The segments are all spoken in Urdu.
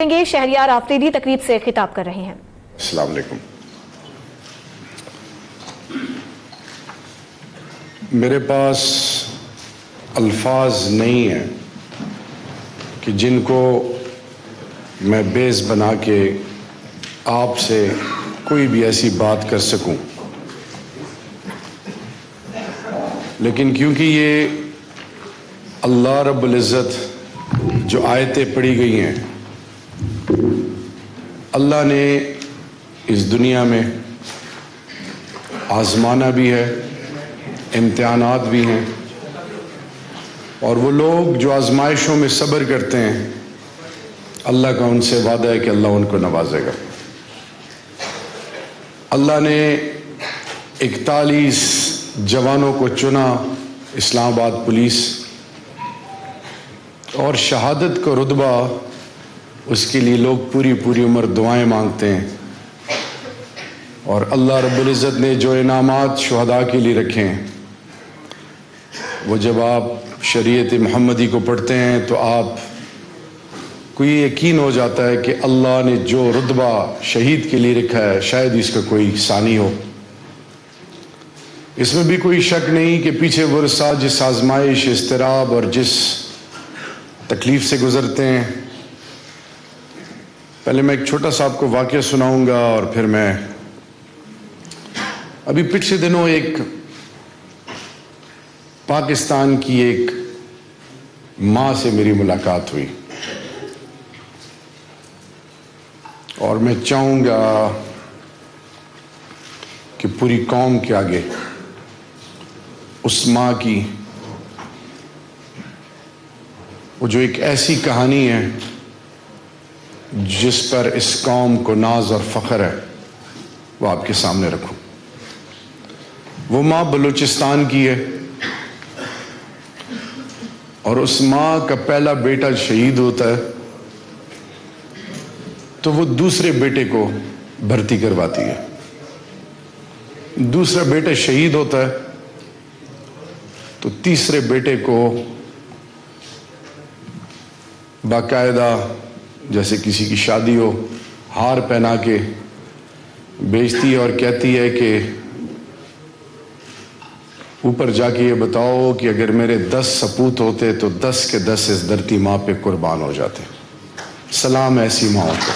شہریار آفریدی تقریب سے خطاب کر رہے ہیں۔ السلام علیکم۔ میرے پاس الفاظ نہیں ہیں کہ جن کو میں بیس بنا کے آپ سے کوئی بھی ایسی بات کر سکوں، لیکن کیونکہ یہ اللہ رب العزت جو آیتیں پڑھی گئی ہیں، اللہ نے اس دنیا میں آزمانا بھی ہے، امتحانات بھی ہیں، اور وہ لوگ جو آزمائشوں میں صبر کرتے ہیں اللہ کا ان سے وعدہ ہے کہ اللہ ان کو نوازے گا۔ اللہ نے 41 جوانوں کو چنا اسلام آباد پولیس، اور شہادت کا رتبہ اس کے لیے لوگ پوری عمر دعائیں مانگتے ہیں، اور اللہ رب العزت نے جو انعامات شہداء کے لیے رکھے ہیں، وہ جب آپ شریعت محمدی کو پڑھتے ہیں تو آپ کو یہ یقین ہو جاتا ہے کہ اللہ نے جو رتبہ شہید کے لیے رکھا ہے شاید اس کا کوئی ثانی ہو۔ اس میں بھی کوئی شک نہیں کہ پیچھے وہ رسال جس آزمائش، اضطراب اور جس تکلیف سے گزرتے ہیں۔ پہلے میں ایک چھوٹا سا آپ کو واقعہ سناؤں گا، اور پھر میں ابھی پچھلے دنوں ایک پاکستان کی ایک ماں سے میری ملاقات ہوئی، اور میں چاہوں گا کہ پوری قوم کے آگے اس ماں کی وہ جو ایک ایسی کہانی ہے جس پر اس قوم کو ناز اور فخر ہے وہ آپ کے سامنے رکھوں۔ وہ ماں بلوچستان کی ہے، اور اس ماں کا پہلا بیٹا شہید ہوتا ہے تو وہ دوسرے بیٹے کو بھرتی کرواتی ہے۔ دوسرا بیٹا شہید ہوتا ہے تو تیسرے بیٹے کو باقاعدہ جیسے کسی کی شادی ہو ہار پہنا کے بیچتی ہے، اور کہتی ہے کہ اوپر جا کے یہ بتاؤ کہ اگر میرے 10 سپوت ہوتے تو 10 کے 10 اس دھرتی ماں پہ قربان ہو جاتے۔ سلام ایسی ماں کو۔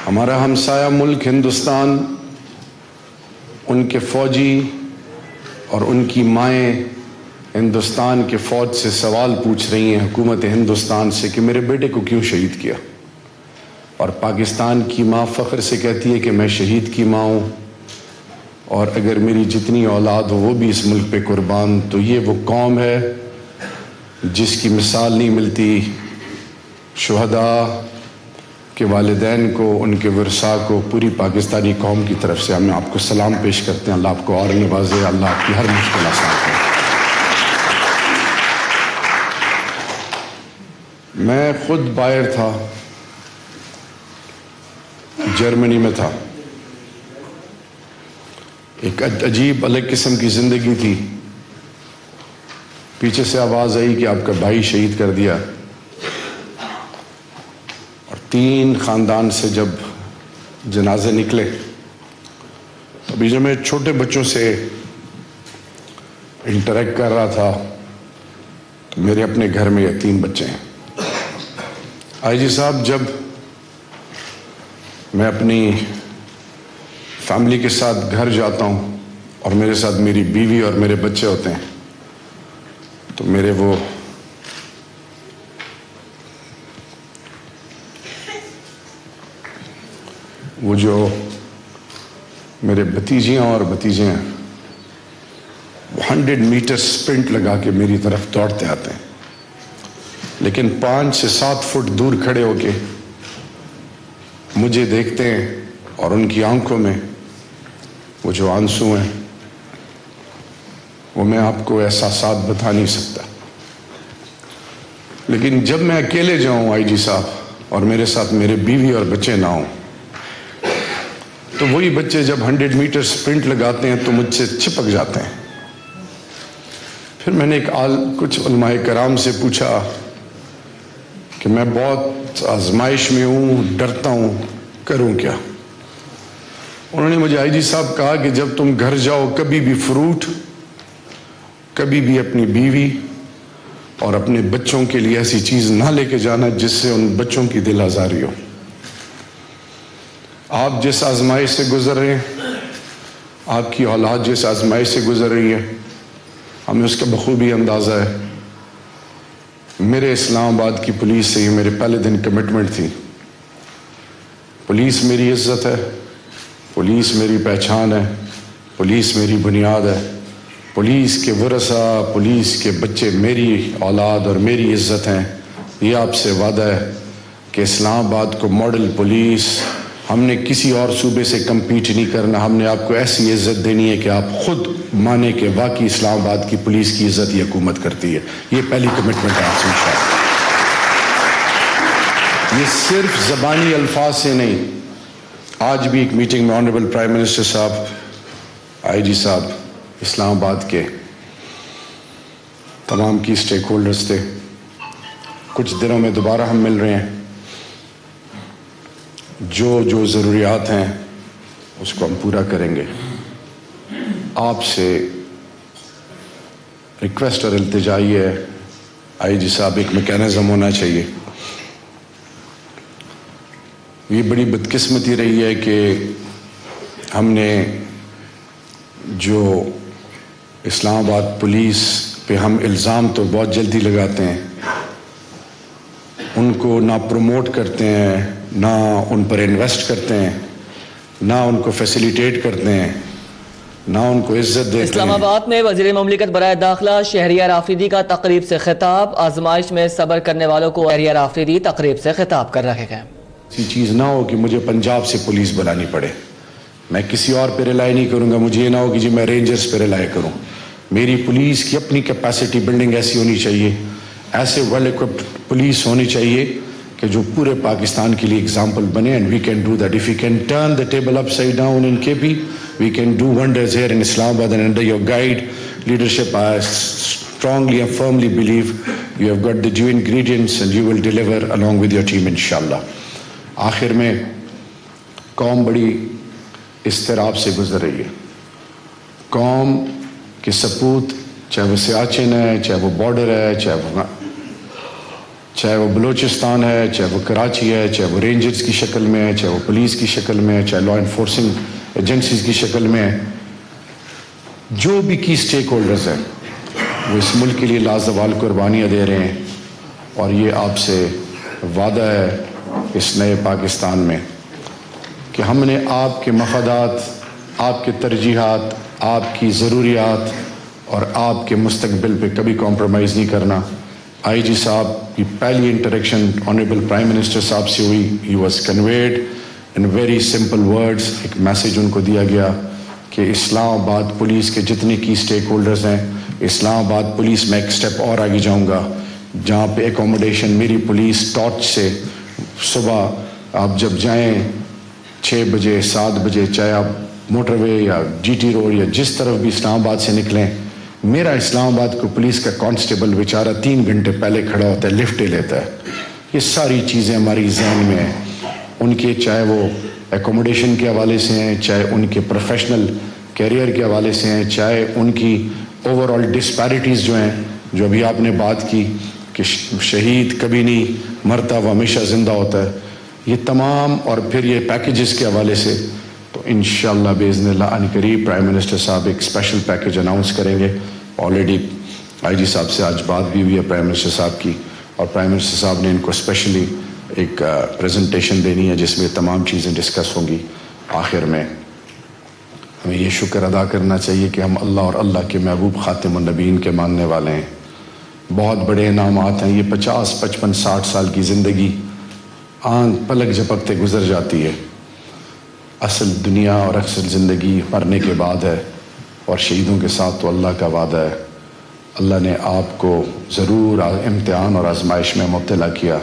ہمارا ہمسایہ ملک ہندوستان، ان کے فوجی اور ان کی مائیں ہندوستان کے فوج سے سوال پوچھ رہی ہیں، حکومت ہندوستان سے، کہ میرے بیٹے کو کیوں شہید کیا؟ اور پاکستان کی ماں فخر سے کہتی ہے کہ میں شہید کی ماں ہوں، اور اگر میری جتنی اولاد ہو وہ بھی اس ملک پہ قربان۔ تو یہ وہ قوم ہے جس کی مثال نہیں ملتی۔ شہداء کے والدین کو، ان کے ورثاء کو، پوری پاکستانی قوم کی طرف سے ہم آپ کو سلام پیش کرتے ہیں۔ اللہ آپ کو اور نوازے، اللہ آپ کی ہر مشکل آسان کرے۔ میں خود باہر تھا، جرمنی میں تھا، ایک عجیب الگ قسم کی زندگی تھی۔ پیچھے سے آواز آئی کہ آپ کا بھائی شہید کر دیا، اور 3 خاندان سے جب جنازے نکلے، ابھی جب میں چھوٹے بچوں سے انٹریکٹ کر رہا تھا تو میرے اپنے گھر میں یہ 3 بچے ہیں۔ آئی جی صاحب، جب میں اپنی فیملی کے ساتھ گھر جاتا ہوں اور میرے ساتھ میری بیوی اور میرے بچے ہوتے ہیں، تو میرے وہ جو میرے بھتیجیاں اور بھتیجے ہیں، وہ 100 میٹر سپرنٹ لگا کے میری طرف دوڑتے آتے ہیں، لیکن 5 سے 7 فٹ دور کھڑے ہو کے مجھے دیکھتے ہیں، اور ان کی آنکھوں میں وہ جو آنسو ہیں وہ میں آپ کو احساسات بتا نہیں سکتا۔ لیکن جب میں اکیلے جاؤں آئی جی صاحب، اور میرے ساتھ میرے بیوی اور بچے نہ ہوں، تو وہی بچے جب 100 میٹر سپرنٹ لگاتے ہیں تو مجھ سے چپک جاتے ہیں۔ پھر میں نے کچھ علماء کرام سے پوچھا کہ میں بہت آزمائش میں ہوں، ڈرتا ہوں، کروں کیا؟ انہوں نے مجھے آئی جی صاحب کہا کہ جب تم گھر جاؤ کبھی بھی فروٹ، کبھی بھی اپنی بیوی اور اپنے بچوں کے لیے ایسی چیز نہ لے کے جانا جس سے ان بچوں کی دل آزاری ہو۔ آپ جس آزمائش سے گزر رہے ہیں، آپ کی اولاد جس آزمائش سے گزر رہی ہے، ہمیں اس کا بخوبی اندازہ ہے۔ میرے اسلام آباد کی پولیس سے یہ میرے پہلے دن کمٹمنٹ تھی۔ پولیس میری عزت ہے، پولیس میری پہچان ہے، پولیس میری بنیاد ہے، پولیس کے ورثہ، پولیس کے بچے میری اولاد اور میری عزت ہیں۔ یہ آپ سے وعدہ ہے کہ اسلام آباد کو ماڈل پولیس، ہم نے کسی اور صوبے سے کمپیٹ نہیں کرنا، ہم نے آپ کو ایسی عزت دینی ہے کہ آپ خود مانے کہ واقعی اسلام آباد کی پولیس کی عزت یہ حکومت کرتی ہے۔ یہ پہلی کمٹمنٹ ہے آپ سے انشاءاللہ۔ یہ صرف زبانی الفاظ سے نہیں، آج بھی ایک میٹنگ میں آنریبل پرائم منسٹر صاحب، آئی جی صاحب، اسلام آباد کے تمام کی سٹیک ہولڈرز تھے۔ کچھ دنوں میں دوبارہ ہم مل رہے ہیں، جو ضروریات ہیں اس کو ہم پورا کریں گے۔ آپ سے ریکویسٹ اور التجا یہ ہے، آئی جی صاحب، ایک میکینزم ہونا چاہیے۔ یہ بڑی بدقسمتی رہی ہے کہ ہم نے جو اسلام آباد پولیس پہ ہم الزام تو بہت جلدی لگاتے ہیں، ان کو نہ پروموٹ کرتے ہیں، نہ ان پر انویسٹ کرتے ہیں، نہ ان کو فیسیلیٹیٹ کرتے ہیں، نہ ان کو عزت دیتے ہیں۔ اسلام آباد میں وزیر مملکت برائے داخلہ شہریار آفریدی کا تقریب سے خطاب۔ آزمائش میں صبر کرنے والوں کو شہریار آفریدی تقریب سے خطاب کر رہے ہیں۔ ایسی چیز نہ ہو کہ مجھے پنجاب سے پولیس بلانی پڑے، میں کسی اور پہ ریلائی نہیں کروں گا۔ مجھے یہ نہ ہو کہ جی میں رینجرز پہ ریلائی کروں۔ میری پولیس کی اپنی کیپیسٹی بلڈنگ ایسی ہونی چاہیے، ایسے ویل ایکوپڈ پولیس ہونی چاہیے کہ جو پورے پاکستان کے لیے اگزامپل بنے۔ And we can do that. If we can turn the table upside down in K P, we can do wonders here in Islamabad. And under your guide leadership I strongly and firmly believe you have got the due ingredients and you will deliver along with your team inshallah۔ آخر میں قوم بڑی اضطراب سے گزر رہی ہے۔ قوم کے سپوت، چاہے وہ سیاچن ہے، چاہے وہ بارڈر ہے، چاہے وہ بلوچستان ہے، چاہے وہ کراچی ہے، چاہے وہ رینجرز کی شکل میں ہے، چاہے وہ پولیس کی شکل میں ہے، چاہے لا انفورسنگ ایجنسیز کی شکل میں ہے، جو بھی کی سٹیک ہولڈرز ہیں وہ اس ملک کے لیے لازوال قربانیاں دے رہے ہیں۔ اور یہ آپ سے وعدہ ہے اس نئے پاکستان میں کہ ہم نے آپ کے مفادات، آپ کے ترجیحات، آپ کی ضروریات اور آپ کے مستقبل پہ کبھی کمپرومائز نہیں کرنا۔ آئی جی صاحب کی پہلی انٹریکشن آنریبل پرائم منسٹر صاحب سے ہوئی، he was conveyed in very simple words. ایک میسیج ان کو دیا گیا کہ اسلام آباد پولیس کے جتنے کی سٹیک ہولڈرز ہیں، اسلام آباد پولیس میں ایک سٹیپ اور آگے جاؤں گا، جہاں پہ ایکوموڈیشن میری پولیس ٹارچ سے صبح آپ جب جائیں 6 بجے 7 بجے، چاہے آپ موٹر وے یا جی ٹی روڈ یا جس طرف بھی اسلام آباد سے نکلیں، میرا اسلام آباد کو پولیس کا کانسٹیبل بیچارہ 3 گھنٹے پہلے کھڑا ہوتا ہے، لفٹ لیتا ہے۔ یہ ساری چیزیں ہماری ذہن میں ہیں، ان کے چاہے وہ ایکوموڈیشن کے حوالے سے ہیں، چاہے ان کے پروفیشنل کیریئر کے حوالے سے ہیں، چاہے ان کی اوور آل ڈسپیرٹیز جو ہیں، جو ابھی آپ نے بات کی کہ شہید کبھی نہیں مرتا، وہ ہمیشہ زندہ ہوتا ہے، یہ تمام، اور پھر یہ پیکیجز کے حوالے سے، تو انشاءاللہ باذن اللہ ان قریب پرائم منسٹر صاحب ایک اسپیشل پیکیج اناؤنس کریں گے۔ آلریڈی آئی جی صاحب سے آج بات بھی ہوئی ہے پرائم منسٹر صاحب کی، اور پرائم منسٹر صاحب نے ان کو اسپیشلی ایک پریزنٹیشن دینی ہے جس میں تمام چیزیں ڈسکس ہوں گی۔ آخر میں ہمیں یہ شکر ادا کرنا چاہیے کہ ہم اللہ اور اللہ کے محبوب خاتم النبیین کے ماننے والے ہیں۔ بہت بڑے انعامات ہیں، یہ 50 55 60 سال کی زندگی آنکھ پلک جھپکتے گزر جاتی ہے۔ اصل دنیا اور اصل زندگی مرنے کے بعد ہے، اور شہیدوں کے ساتھ تو اللہ کا وعدہ ہے۔ اللہ نے آپ کو ضرور امتحان اور آزمائش میں مبتلا کیا،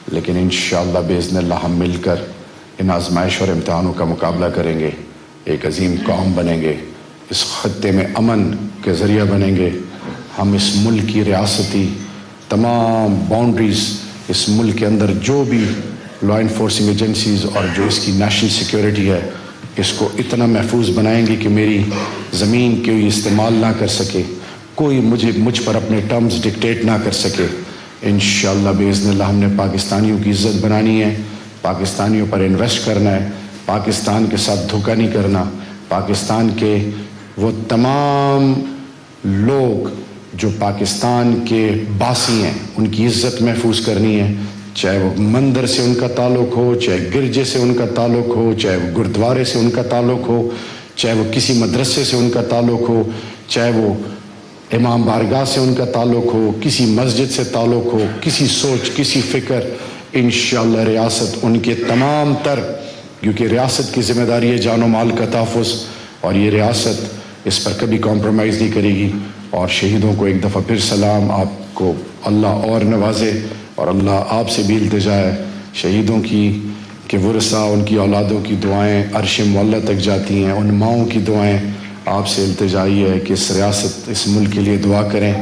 لیکن انشاءاللہ باذن اللہ ہم مل کر ان آزمائش اور امتحانوں کا مقابلہ کریں گے، ایک عظیم قوم بنیں گے، اس خطے میں امن کے ذریعہ بنیں گے۔ ہم اس ملک کی ریاستی تمام باؤنڈریز اس ملک کے اندر جو بھی لا انفورسنگ ایجنسیز اور جو اس کی نیشنل سیکیورٹی ہے اس کو اتنا محفوظ بنائیں گے کہ میری زمین کوئی استعمال نہ کر سکے, کوئی مجھ پر اپنے ٹرمز ڈکٹیٹ نہ کر سکے. انشاءاللہ باذن اللہ ہم نے پاکستانیوں کی عزت بنانی ہے, پاکستانیوں پر انویسٹ کرنا ہے, پاکستان کے ساتھ دھوکہ نہیں کرنا, پاکستان کے وہ تمام لوگ جو پاکستان کے باسی ہیں ان کی عزت محفوظ کرنی ہے, چاہے وہ مندر سے ان کا تعلق ہو, چاہے گرجے سے ان کا تعلق ہو, چاہے وہ گردوارے سے ان کا تعلق ہو, چاہے وہ کسی مدرسے سے ان کا تعلق ہو, چاہے وہ امام بارگاہ سے ان کا تعلق ہو, کسی مسجد سے تعلق ہو, کسی سوچ کسی فکر. انشاءاللہ ریاست ان کے تمام تر, کیونکہ ریاست کی ذمہ داری ہے جان و مال کا تحفظ, اور یہ ریاست اس پر کبھی کمپرومائز نہیں کرے گی. اور شہیدوں کو ایک دفعہ پھر سلام, آپ کو اللہ اور نوازے, اور اللہ آپ سے بھی التجا ہے شہیدوں کی کہ ورثہ ان کی اولادوں کی دعائیں عرش معلیٰ تک جاتی ہیں, ان ماؤں کی دعائیں آپ سے التجائی ہے کہ اس ریاست اس ملک کے لیے دعا کریں.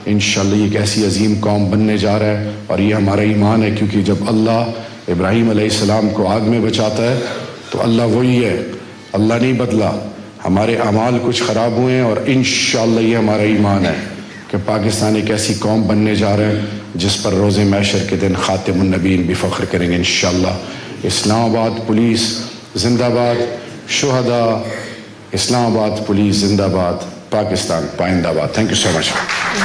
انشاءاللہ یہ ایک ایسی عظیم قوم بننے جا رہا ہے, اور یہ ہمارا ایمان ہے, کیونکہ جب اللہ ابراہیم علیہ السلام کو آگ میں بچاتا ہے تو اللہ وہی ہے, اللہ نہیں بدلا. ہمارے اعمال کچھ خراب ہوئے ہیں, اور انشاءاللہ یہ ہمارا ایمان ہے کہ پاکستان ایک ایسی قوم بننے جا رہا ہے جس پر روز محشر کے دن خاتم النبیین بھی فخر کریں گے انشاءاللہ. اسلام آباد پولیس زندہ باد, شہداء اسلام آباد پولیس زندہ باد, پاکستان پائندہ باد. تھینک یو سو مچ.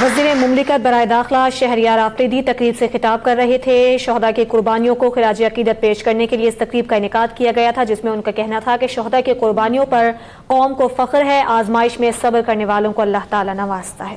وزیر مملکت برائے داخلہ شہریار آفریدی تقریب سے خطاب کر رہے تھے. شہداء کی قربانیوں کو خراج عقیدت پیش کرنے کے لیے اس تقریب کا انعقاد کیا گیا تھا, جس میں ان کا کہنا تھا کہ شہداء کی قربانیوں پر قوم کو فخر ہے, آزمائش میں صبر کرنے والوں کو اللہ تعالیٰ نوازتا ہے.